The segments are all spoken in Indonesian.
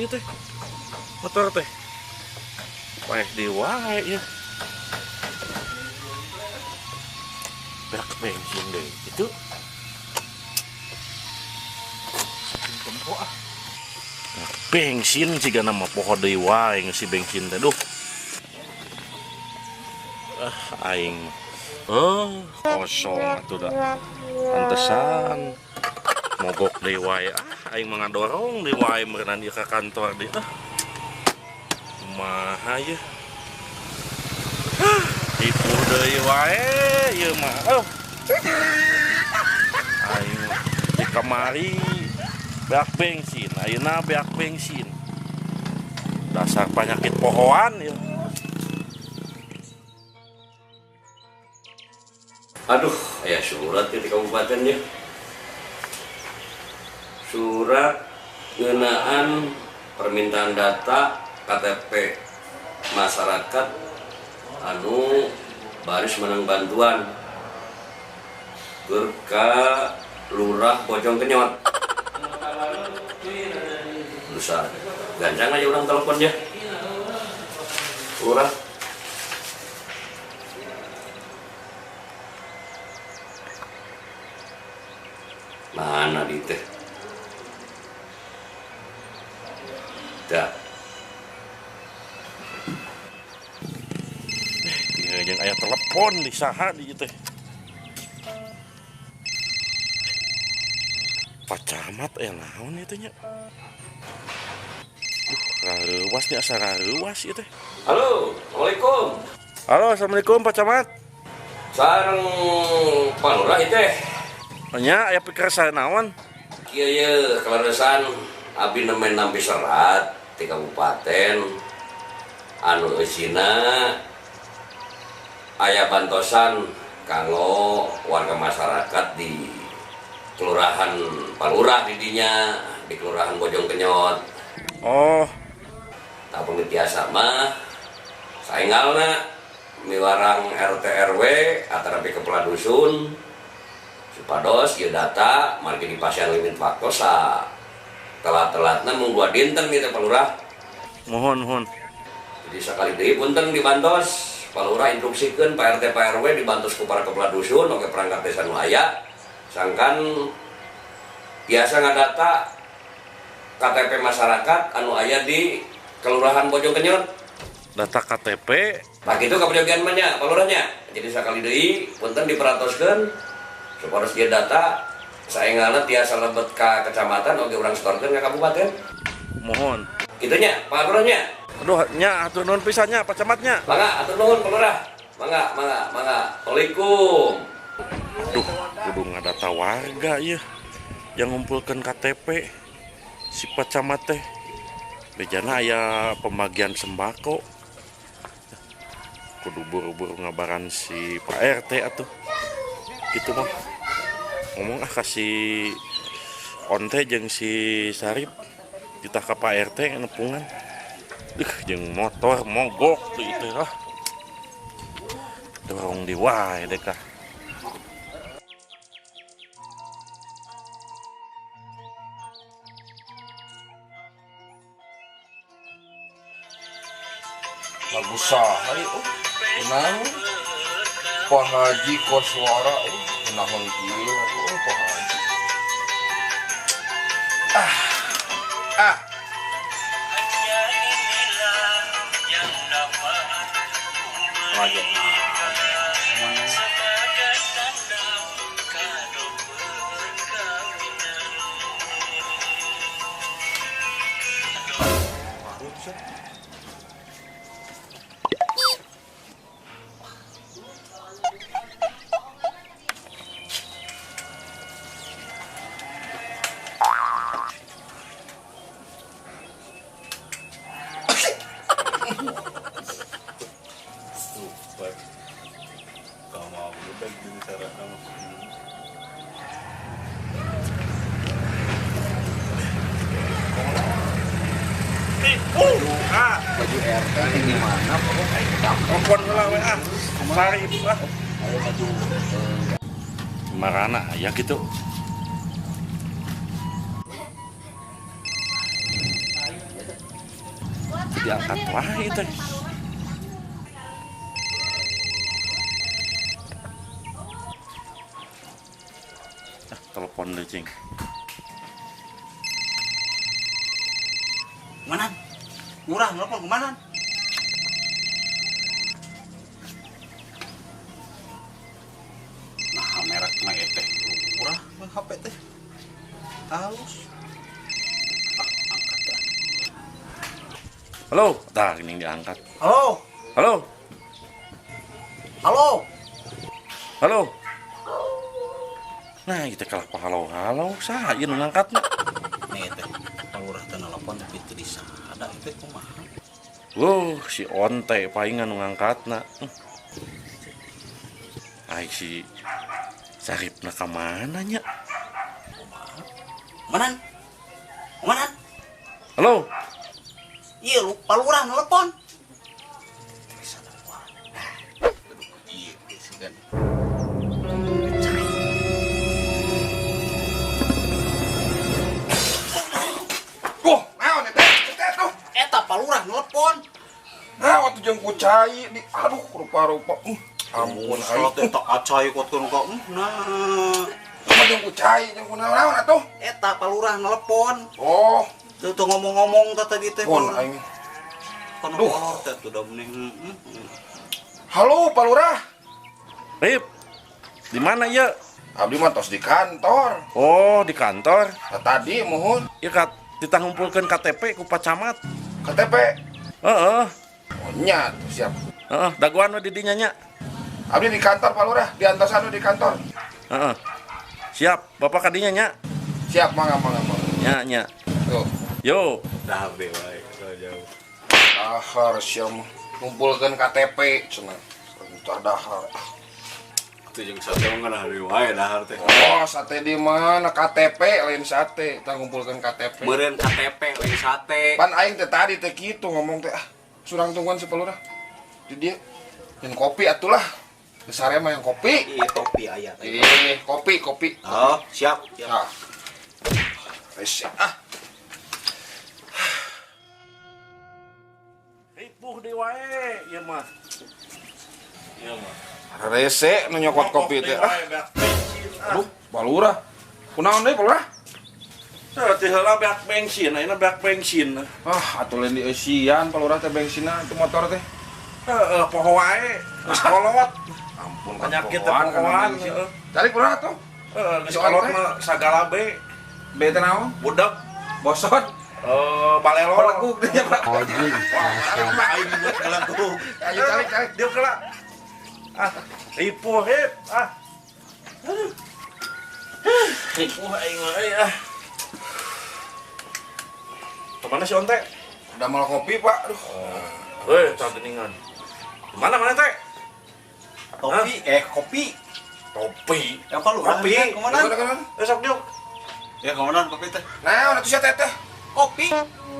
Teh motor teh baik di wae ya berak bensin deh itu bensin jika nama pohon di wae ngisi bensin teh duh aing kosong atuh dah pantesan mogok di wae aing mengadorong di wae merenang di ke kantor di kumaha ya hibur deui wae ieu mah aing di kamari beak bensin ayeuna beak bensin dasar penyakit pohoan ya. Aduh, aya surat di kabupaten ya. Surat ngeunaan permintaan data KTP masyarakat anu baris menang bantuan ke Lurah Bojong Kenyot. Lusa gancang aja orang telepon ya. Lurah. Mana di teh? Dah. Yang aya telepon di saha di teh. Pak Camat naon itu nya? Raruas nya asa raruas ieu teh. Halo, Assalamualaikum. Halo, Assalamualaikum Pak Camat. Sareng Pak Lurah ieu teh. Nya aya pikir saya naon? Kieu ye kaleresan abdi nemen nampi serat ti kabupaten anu eusina aya bantosan kanggo warga masyarakat di Kelurahan Palurah di dinya di Kelurahan Bojong Kenyot. Oh, Tapung tiasa mah saengalna miwarang RT RW antara kepala dusun supados ieu data margi dipasiean limit waktu sa telat-telatna mung 2 dinten gitu Pak Lurah. mohon. Jadi sekali deui punten dibantos Pak Lurah instruksikeun Pak RT Pak RW dibantos ku para kepala dusun oge perangkat desa nu aya sangkan biasa ngadata KTP masyarakat anu aya di Kelurahan Bojong Kenyot. Data KTP Nah gitu kaprajogean mah nya Pak Lurahnya. Jadi sekali deui punten diperatoskeun supados ieu data saengalna tiasa lebet ka kecamatan oge urang setorkeun ka kabupaten. mohon. Kitu nya Pak Lurahnya. Aduh, nya atuh nuhun pisannya Pak Camatnya. Mangga atur nuhun Pak Lurah. Mangga. Waalaikumsalam. Duh, kudu ngadata warga ya yang ngumpulkan KTP si Pak Camat teh. Bejana aya pembagian sembako. Kudu buru-buru ngabaran si Pak RT atuh. Gitu mah. Ngomong kasih onte jeung si Sarip kita ke Pak RT nepungan. Jeung motor mogok tuh itu dorong di wae deh kah. lagu saha ieu kenang Pak Haji Koswara kenahon kieu Pak Haji WA. Baju RT di mana, Bro? Telepon heula WA. Sarip ah. Ayo baju Marana ya gitu. Diangkat wae teh. Telepon deh cing. Kemana? Murah, nelfon kemana? Nah, merek mah teh murah, HP teh. Halus. Angkat dah. Halo, dah ini diangkat. Halo, Halo, halo. halo. Nah, kita kalah halo halo, saya nu ngangkatna. Nih teh, palurah teh nelpon tapi teu disada teh kumaha? Si onte palingan nu ngangkatna. Ai si Saripna ka mana nya? Manan? Manan? Halo. Iya, lu palurah nelpon. Disada wae. Iya, sih kan. naon eta tuh? Eta palurah nelpon. Nah, waktu jeung kucai di aduh rupa-rupa. Ampun Kalau aing. tak acai kuat kan kau. Nah, Cuma jeung kucai jeung kunaon atuh? eta palurah nelpon. Oh, Tuh ngomong-ngomong tadi teh. pun aing. Kono Duh. kolor teh udah mending. Halo, Pak Lurah. Rip. Di mana ya? Abdi mah tos di kantor. Oh, di kantor. Nah, tadi mohon Ya kita ngumpulkan KTP ku Pak Camat. KTP. Heeh. Oh, nya tuh siap. Heeh, daguan we di dinya nya. Abdi di kantor Pak Lurah, di antosan di kantor. Heeh. Siap, Bapak kadinya nya. Siap, mangga. Nya. Tuh. Yo. Dah be wae, jauh. Dahar siam ngumpulkeun KTP cenah. Entar dahar. Itu jeung sate mah hari wae dahar teh. Oh, sate di mana? KTP lain sate. Kita ngumpulkeun KTP. Meureun KTP lain sate. Pan aing teh tadi teh kitu ngomong teh surang tungguan si Pak Lurah. Di dia yang kopi atulah. Besarnya mah yang kopi. Iya topi aya teh. Kopi. Oh, siap. Nah. Resep Ripuh di wae, ieu mah. Ieu mah. Rese nu nyokot kopi teh. wae beak bensin. Aduh, Pak Lurah. Kunaon deui Pak Lurah? Teh heula beak bensin, ayeuna beak bensin. Atuh lain dieusian Pak Lurah teh bensinna itu motor teh. Heeh, poho wae. Geus kolot. Ampun Penyakit teh pohoan kana pohoan. bensin. Heeh. Cari Pak Lurah tuh. Geus Soal kolot teh? mah sagala be. Bete naon? Budak. Bosot. Balelo. Pelekuk dia Pak. Aing buat pelekuk. Ayo cari. Dia kena. Ripuh hip. Ripuh aing mah Kemana si Onte? Udah mau kopi Pak. Aduh. Cateningan. Mana teh? Kopi. Topi. Ya palurah. Kopi. Kemana? Sok diuk. Ya kemana kopi teh? Nah, atuh sia teh. Kopi.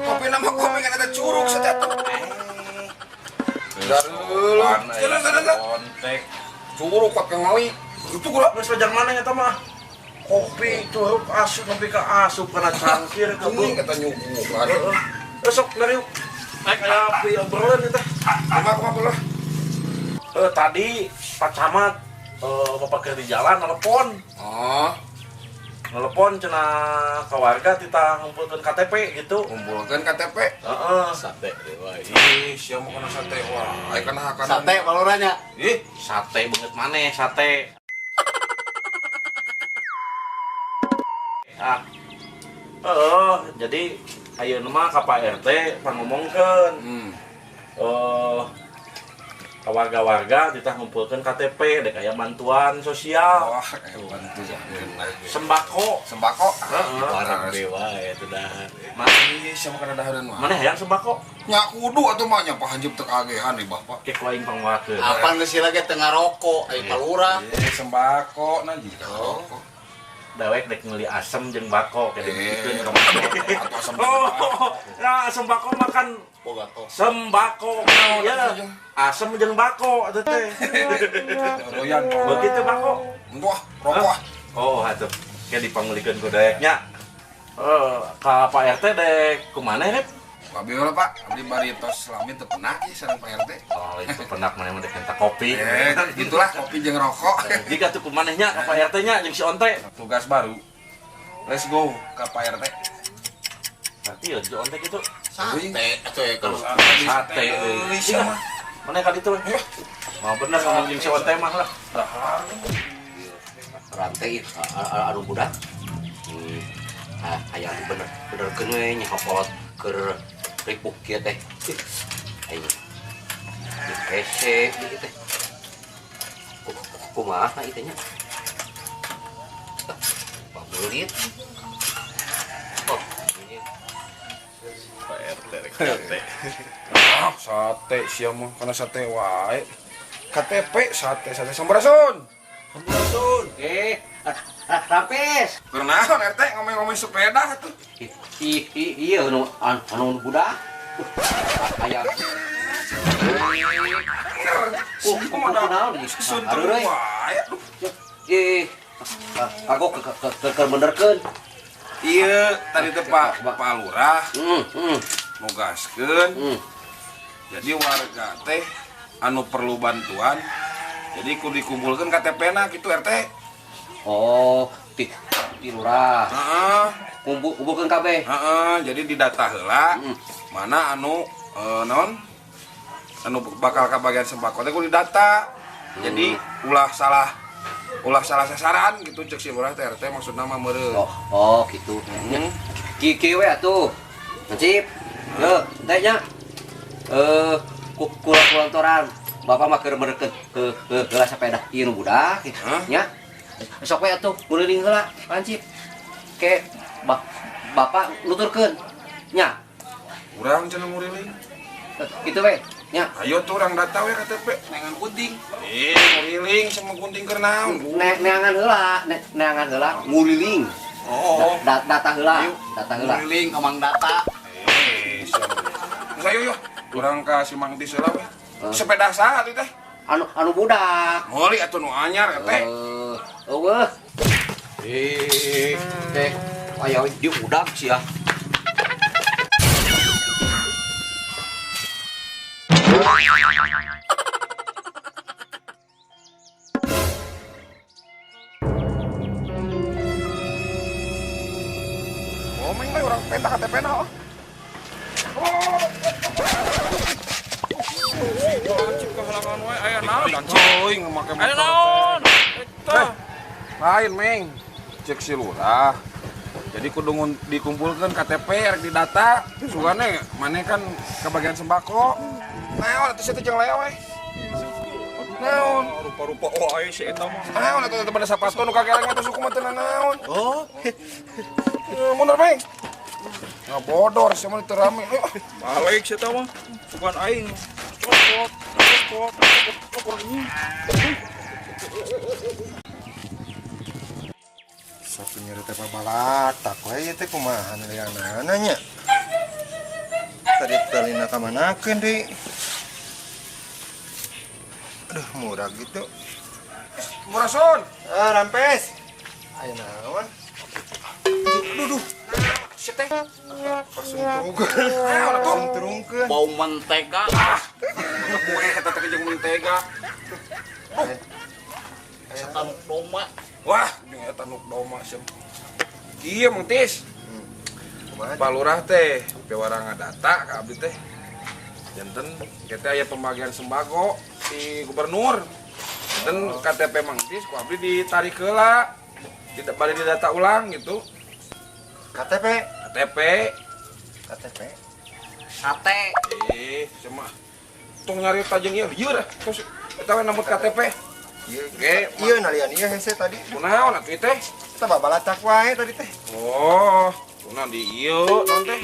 Kopi nama kopi kan ada curug sia teh. Jalan. Ontek. Curug pakai ngawi. Itu gua. Geus lajang mana nya teh mah? Kopi itu asup nepi ka asup kana cangkir ka Ini kata nyuguhan. Sok dari yuk. Kayak api obrolan teh. Apa lah? Tadi Pak Camat bapak di jalan telepon. Oh, Telepon cenah ke warga kita ngumpulkan KTP gitu. kumpulkan KTP. Heeh. Sate wae. Ih, sia mau kena sate wah. Ai kana hakanan. Sate palurahnya. Ih, Sate banget maneh sate. Jadi ayeuna mah ka Pak RT pangomongkeun. Ka warga-warga kita ngumpulkan KTP dek aya bantuan sosial. wah kayak bantu ya. Sembako. Sembako. Heeh. Barang be wae teh dah. Ih, sia mau kena dahareun mah. Maneh hayang sembako? Nya kudu atuh mah nya Pak Hanjip teu kagehan nih Bapak. Kek lain pangwakeun. Iya. Apa geus lagi tengah rokok, ai palurah. Sembako nah jika rokok. Iya, Atuh. Palurah. Atuh. dewek dek ngeuli asem jeung bako kayak gitu. Atau asam Oh, nah asem bako makan boga tos. sembako ya. Asem jeung bako atuh teh. doyan. Begitu bako. Wah, rokok. Oh, atuh. Kayak dipangulikeun ku deweknya. Ka Pak RT dek kumaha rep? Abi lah Pak, abdi bari tos lami teu pernah ieu sareng Pak RT. Oh, itu pernah mana mah dek minta kopi. Gitulah kopi jeung rokok. Jika tuh kumanehnya ka Pak RT-nya jeung si Onte. Tugas baru. Let's go ke Pak RT. Berarti ya si Onte gitu. Sate atuh ya kalau Sate. Iya mah. Mana kali itu? Mau bener ngomong jeung si Onte mah lah. rantai anu budak aya bener keun nya hapot keur ripuk kieu teh ayo di hese di teh kumaha ieu nya pabelit oh ini RT. Sate sia mah kana sate wae. KTP sate Sampurasun. Rapes. Kenaon RT ngomong-ngomong sepeda tuh. Iya anu budak. Aya. Suntuk wae. Aku ke benerkeun. Iya, tadi teh Pak Lurah nugaskeun. Jadi warga teh anu perlu bantuan. Jadi kudu dikumpulkeun KTP-na kitu RT. Oh, ti lurah. Heeh. Kumpulkeun kabeh. Heeh, jadi didata heula mana anu naon? Anu bakal kabagian sembako teh kudu didata. Jadi ulah salah sasaran gitu cek si lurah teh RT maksudna mah meureun. Oh gitu. Kieu we atuh. Nancip. Yo, teh nya. Kulantoran. Bapak mah keur meureun ke sepeda ieu nu budak nya. Sok we atuh nguliling heula Nancip. Ke Bapak nuturkeun nya. Urang cenah nguriling. Kitu we nya. Ayo tuh orang data we KTP. nengan kunting. Nguriling sama gunting keur naon? Neangan heula nguliling. Oh, Data heula. ngeliling ngomong data. Ayo. Urang ka si Mang Tis heula we. Sepeda saha teh? Anu budak. Ngoli atuh nu anyar teh. Eueuh. Aya di budak sia. Ngomong we urang penta KTP na. Ayo naon? Lain meng. Cek si lurah. Jadi kudu dikumpulkan KTP rek didata. Sugane maneh kan kebagian sembako. Naon atuh situ jeung lea we. Naon? Rupa-rupa wae si eta mah. Naon atuh teh pada sapato nu kageleng atuh suku mah teu naon. Oh, Mundur meng. Ngabodor sia mah teu rame. balik si eta mah. Bukan aing. Copot. Satu nyeri teh babalatak we teh kumaha liana nya. Tadi talina ka manakeun deui. Aduh, murah gitu. Murasun. Rampes. Ayo naon? Duh. Si teh. Pasungkeun. Naon atuh? Turungkeun. Bau mentega. Gue eta teh jeung mentega. Setan doma. Wah, jeung eta nu doma sim. Ieu Mang Tis. Kumaha? Pak Lurah teh pewarang ngadata ka abdi teh. Janten kita aya pembagian sembako si gubernur. Dan KTP Mang Tis ku abdi ditarik heula. Tidak balik didata ulang gitu. KTP. KTP. Sate. Cuma tong nyari tajeng ieu lieur terus eta we nambut KTP. Ieu nalian ieu hese tadi. Kunaon atuh teh? Kita babalatak wae tadi teh. Oh, kunaon di ieu naon teh?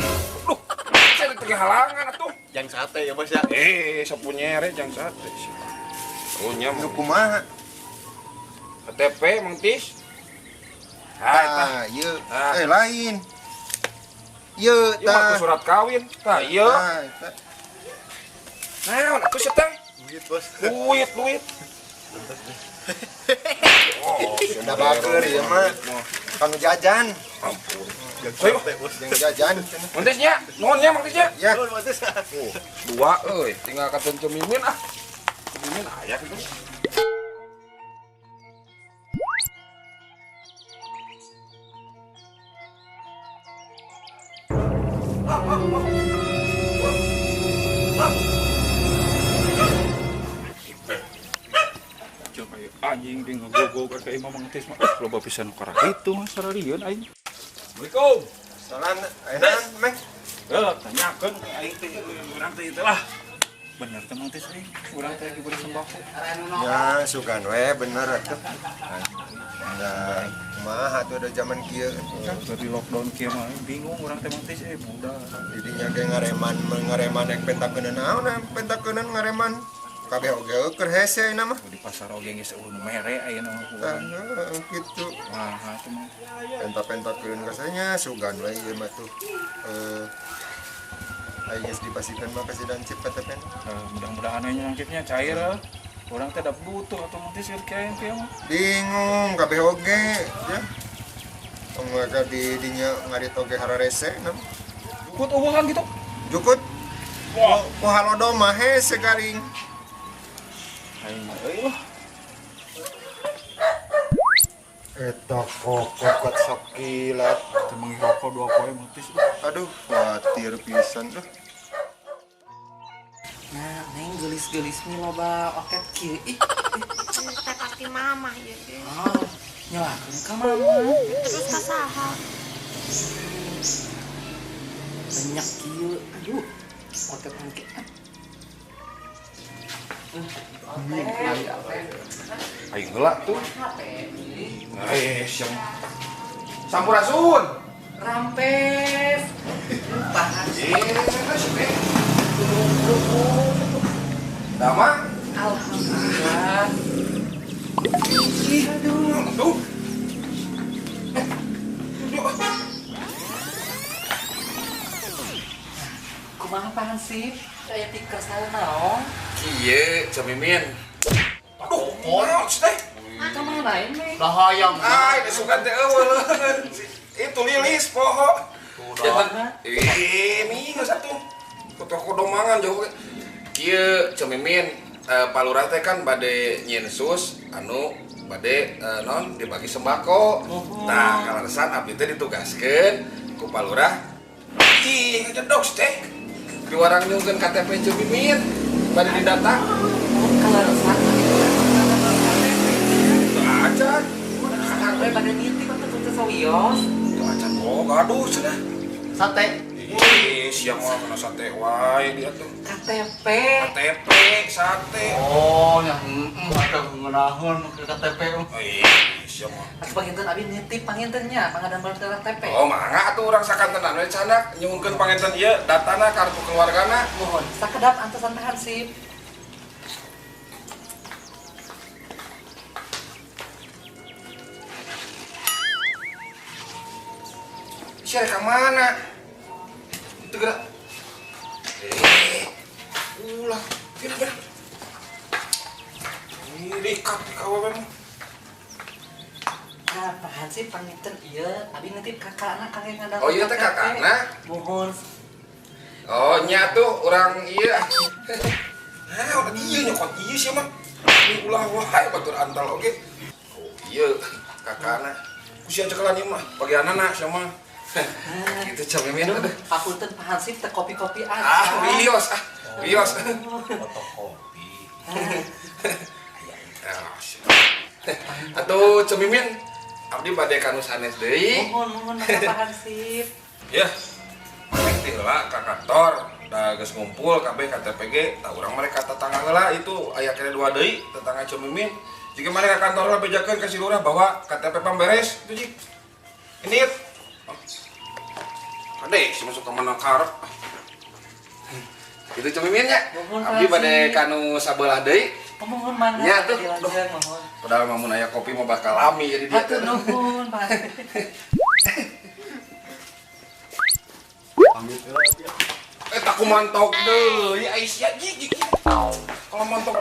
Duh, saya teu halangan atuh. Yang sate ya Bos ya. Sapunyere jang sate sih. Oh nya Nu kumaha? KTP Mang Tis. tah. Ieu. Ah. Lain. Ieu Ieu mah tah. tuh surat kawin. Tah, ieu. Eta. Naon atuh sia teh? Duit bos. Duit. Da bager ieu mah. Kanu jajan. Ayo, Yang jajan. montesnya, nuhunnya montesnya. Ya. Dua euy, tinggal katon Cemimin ah. Cemimin aya kitu. Coba ya anjing dia ngegogog kayak imam ngetis mah. Loba pisan karah itu mah sararieun aing. Assalamualaikum. Salam enak, Meng. Ya, tanyakan ke aing teh urang teh teh lah. Bener teh mang teh sering urang teh diberi sembako. Ya, sugan we bener atuh. Nah, kumaha atuh ada zaman kieu. Dari lockdown kieu mah bingung urang teh mang teh budak. Didinya ge ngareman ek pentakeuneun naon pentakeuneun ngareman. Kabeh oge keur hese ayeuna mah. Di pasar oge geus ulun mere ayeuna mah. Gitu. Wah, atuh mah. Penta-pentakeun kasanya sugan we ieu mah tuh. Aing geus dipasikeun mah ka si Dancip KTP. Mudah-mudahan nya nangkitnya cair. Urang teh da butuh atuh mang teh sieun kieu mah. Bingung kabeh oge ya. Mereka di dinya ngarit oge hararese nam. Jukut eueuh kan gitu. Jukut. Ku halodo mah hese garing. Aing mah euy lah. Eta kokot sok kilat. Teu mengrokok 2 poe mang teh. Aduh, khawatir pisan tuh. Nah, neng gelis-gelis nih loba oket kieu. Ih, Teh pasti mama ya deh. oh, nyalakeun ka mama. Terus kasaha? Banyak kieu. Aduh, oket mangke. Aing heula tuh. Siang. Sampurasun. Rampes. Bahas. Dama. Alhamdulillah. Tuh. Kumaha Pak Hansip? Aya tikar salah naon? Ieu Cemimin. Aduh, moal teh. Ka mana ini? Ini sugan teh eueuh. Itu lilis poho. Ini geus atuh. Foto kodomangan jauh. Kieu Cemimin palurah teh kan bade nyieun sus anu bade non dibagi sembako. Tah kalaresan abdi teh ditugaskeun ku palurah Ih, ngedok teh. di warang nyungkeun KTP Cemimin bade didata. Kalau resah Teu acan. sampai pada nitip atau tuh sawios. Teu acan Gaduh cenah. Sate. Ih, siang mah kena sate wae dia tuh. KTP. KTP, sate. Oh, yang ada ngeunahun ke KTP. Ih, siang mah. Atuh panginten abi nitip pangintennya, pangadam KTP. Oh, mangga atuh urang sakantenan we canak nyungkeun panginten ieu datana kartu keluargana. Mohon, sakedap antesan Pak Hansip. Sia ka mana? Itu gerak. Ulah. Kira. Ini dikat di kawasan. Nah, Pak Hansip panginten ieu, abi nitip kakakna kangge ngadam. Oh, ieu teh kakakna? Mohon. Oh nya tuh urang ieu. Nah, udah ieu nyokot ieu sia mah. Ini ulah wae batur antal oge. Oh ieu kakakna. Kusia cekelan ieu mah. Bagianana sia mah. Gitu Cemimin aduh. Apunten Pak Hansip teh kopi-kopi aja. Wios. Atuh Cemimin abdi bade kanu sanes deui. Mohon Pak Hansip. Ya. Mending teh heula ka kantor. Da geus ngumpul kabeh KTPG, tah urang mereka tetangga heula itu aya kene 2 deui tetangga Cemimin. Jika mana ka kantor lah bejakeun ka si lurah bahwa KTP pamberes itu Jik. Ini Ade, si masuk ke mana karep. Itu Cemimin nya. Mohon, Abdi Pak bade Hansip. kanu sabelah deui. Mohon mangga. Nya tuh. Dilanjutkan mohon. Padahal mau nanya kopi mau bakal lami jadi dia. Hatur nuhun, Pak. Tak mantok deh, ya Aisyah gigi. Kalau mantok